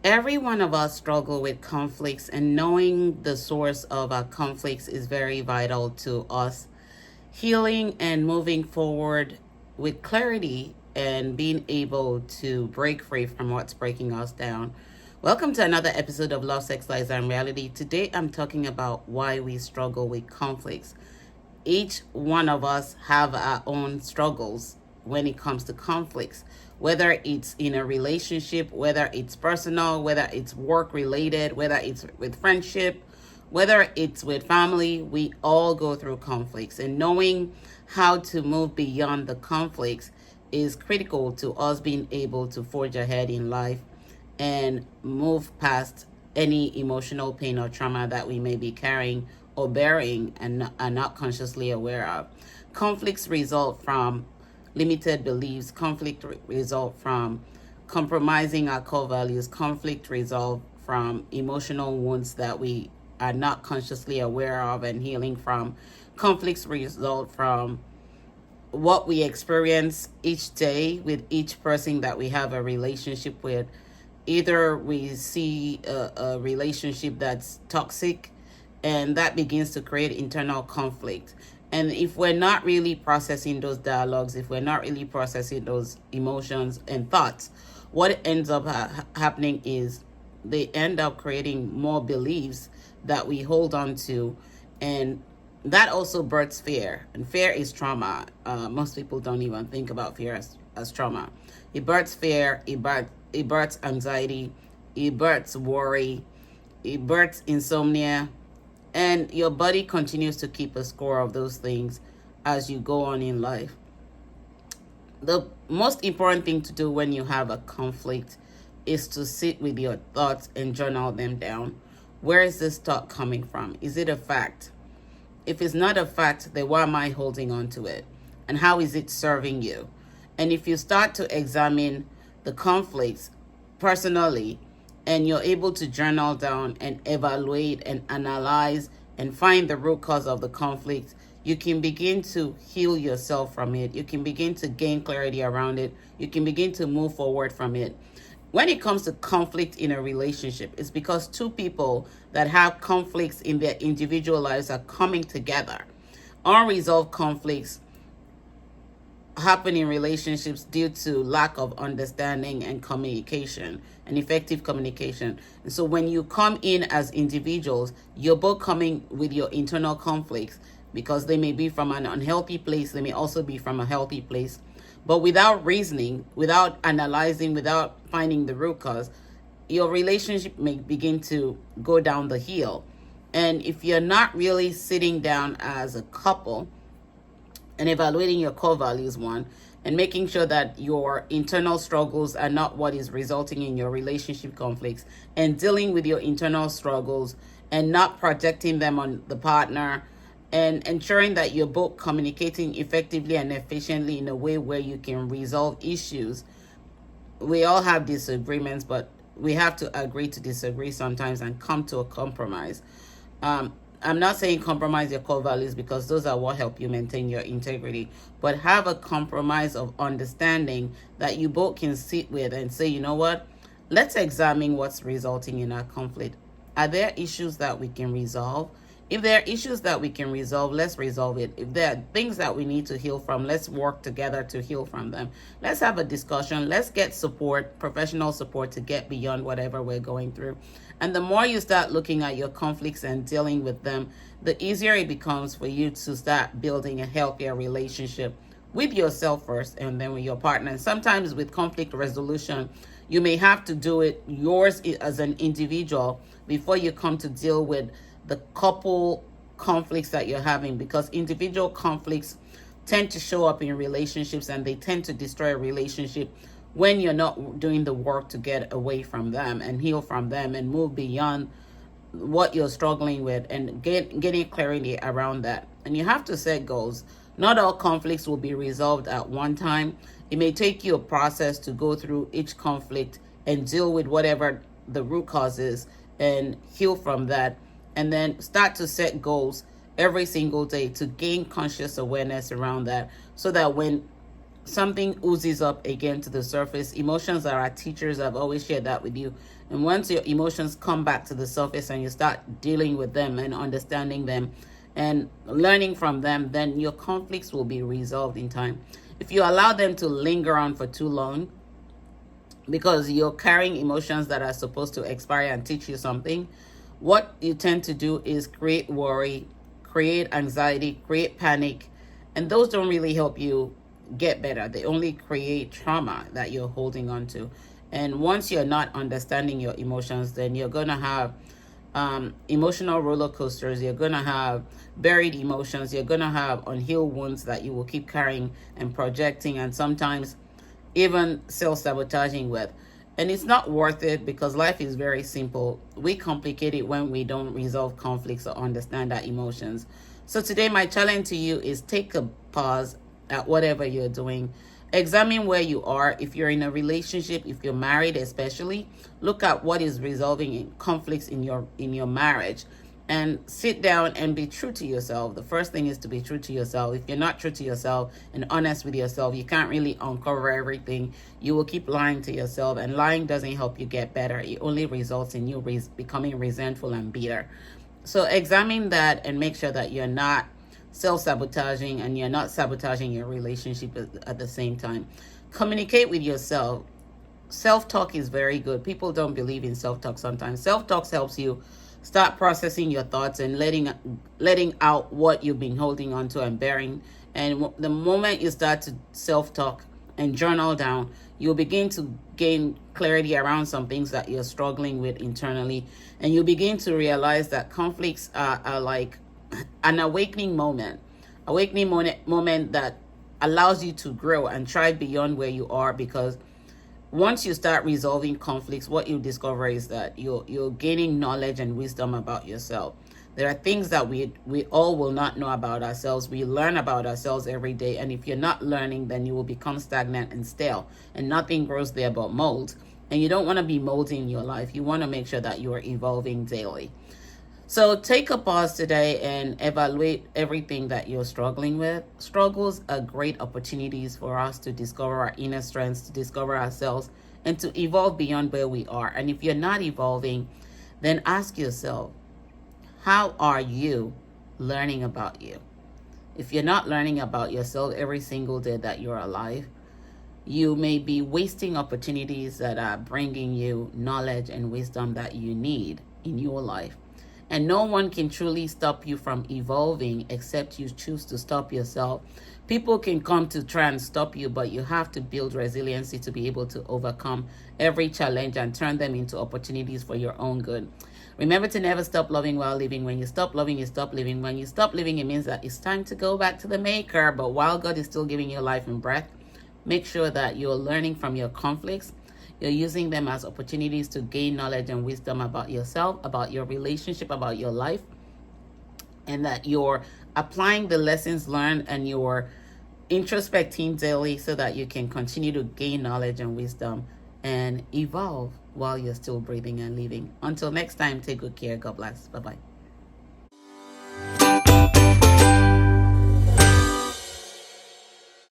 Every one of us struggle with conflicts, and knowing the source of our conflicts is very vital to us healing and moving forward with clarity and being able to break free from what's breaking us down. Welcome to another episode of Love, Sex, Lies, and Reality. Today I'm talking about why we struggle with conflicts. Each one of us have our own struggles when it comes to conflicts, whether it's in a relationship, whether it's personal, whether it's work related, whether it's with friendship, whether it's with family. We all go through conflicts, and knowing how to move beyond the conflicts is critical to us being able to forge ahead in life and move past any emotional pain or trauma that we may be carrying or bearing and are not consciously aware of. Conflicts result from limited beliefs. Conflict result from compromising our core values. Conflict result from emotional wounds that we are not consciously aware of and healing from. Conflicts result from what we experience each day with each person that we have a relationship with. Either we see a relationship that's toxic, and that begins to create internal conflict. And if we're not really processing those dialogues, if we're not really processing those emotions and thoughts, what ends up happening is they end up creating more beliefs that we hold on to, and that also births fear. And fear is trauma. Most people don't even think about fear as trauma. It births fear, it births anxiety, it births worry, it births insomnia, and your body continues to keep a score of those things as you go on in life. The most important thing to do when you have a conflict is to sit with your thoughts and journal them down. Where is this thought coming from? Is it a fact? If it's not a fact, then why am I holding on to it? And how is it serving you? And if you start to examine the conflicts personally, and you're able to journal down and evaluate and analyze and find the root cause of the conflict, you can begin to heal yourself from it. You can begin to gain clarity around it. You can begin to move forward from it. When it comes to conflict in a relationship, it's because two people that have conflicts in their individual lives are coming together. Unresolved conflicts happen in relationships due to lack of understanding and communication and effective communication. And so when you come in as individuals, you're both coming with your internal conflicts because they may be from an unhealthy place, they may also be from a healthy place. But without reasoning, without analyzing, without finding the root cause, your relationship may begin to go down the hill. And if you're not really sitting down as a couple and evaluating your core values, one, and making sure that your internal struggles are not what is resulting in your relationship conflicts, and dealing with your internal struggles and not projecting them on the partner, and ensuring that you're both communicating effectively and efficiently in a way where you can resolve issues. We all have disagreements, but we have to agree to disagree sometimes and come to a compromise. I'm not saying compromise your core values, because those are what help you maintain your integrity, but have a compromise of understanding that you both can sit with and say, you know what, let's examine what's resulting in our conflict. Are there issues that we can resolve? If there are issues that we can resolve, let's resolve it. If there are things that we need to heal from, let's work together to heal from them. Let's have a discussion. Let's get support, professional support, to get beyond whatever we're going through. And the more you start looking at your conflicts and dealing with them, the easier it becomes for you to start building a healthier relationship with yourself first, and then with your partner. And sometimes with conflict resolution, you may have to do it yours as an individual before you come to deal with the couple conflicts that you're having, because individual conflicts tend to show up in relationships, and they tend to destroy a relationship when you're not doing the work to get away from them and heal from them and move beyond what you're struggling with and getting clarity around that. And you have to set goals. Not all conflicts will be resolved at one time. It may take you a process to go through each conflict and deal with whatever the root cause is and heal from that, and then start to set goals every single day to gain conscious awareness around that, so that when something oozes up again to the surface. Emotions are our teachers. I've always shared that with you. And once your emotions come back to the surface and you start dealing with them and understanding them and learning from them, then your conflicts will be resolved in time. If you allow them to linger on for too long, because you're carrying emotions that are supposed to expire and teach you something, what you tend to do is create worry, create anxiety, create panic, and those don't really help you get better. They only create trauma that you're holding on to. And once you're not understanding your emotions, then you're going to have emotional roller coasters. You're going to have buried emotions. You're going to have unhealed wounds that you will keep carrying and projecting, and sometimes even self-sabotaging with. And it's not worth it, because life is very simple. We complicate it when we don't resolve conflicts or understand our emotions. So today my challenge to you is take a pause at whatever you're doing. Examine where you are. If you're in a relationship, if you're married especially, look at what is resolving in conflicts in your marriage, and sit down and be true to yourself. The first thing is to be true to yourself. If you're not true to yourself and honest with yourself, you can't really uncover everything. You will keep lying to yourself, and lying doesn't help you get better. It only results in you becoming resentful and bitter. So examine that and make sure that you're not self-sabotaging and you're not sabotaging your relationship at the same time. Communicate with yourself. Self-talk is very good. People don't believe in self-talk sometimes. Self-talk helps you start processing your thoughts and letting out what you've been holding on to and bearing. And the moment you start to self-talk and journal down, you'll begin to gain clarity around some things that you're struggling with internally. And you'll begin to realize that conflicts are like an awakening moment that allows you to grow and thrive beyond where you are. Because once you start resolving conflicts, what you discover is that you're gaining knowledge and wisdom about yourself. There are things that we all will not know about ourselves. We learn about ourselves every day, and if you're not learning, then you will become stagnant and stale, and nothing grows there but mold. And you don't want to be moldy in your life. You want to make sure that you are evolving daily. So take a pause today and evaluate everything that you're struggling with. Struggles are great opportunities for us to discover our inner strengths, to discover ourselves, and to evolve beyond where we are. And if you're not evolving, then ask yourself, how are you learning about you? If you're not learning about yourself every single day that you're alive, you may be wasting opportunities that are bringing you knowledge and wisdom that you need in your life. And no one can truly stop you from evolving except you choose to stop yourself. People can come to try and stop you, but you have to build resiliency to be able to overcome every challenge and turn them into opportunities for your own good. Remember to never stop loving while living. When you stop loving, you stop living. When you stop living, it means that it's time to go back to the maker. But while God is still giving you life and breath, make sure that you're learning from your conflicts. You're using them as opportunities to gain knowledge and wisdom about yourself, about your relationship, about your life, and that you're applying the lessons learned and you're introspecting daily so that you can continue to gain knowledge and wisdom and evolve while you're still breathing and living. Until next time, take good care. God bless. Bye-bye.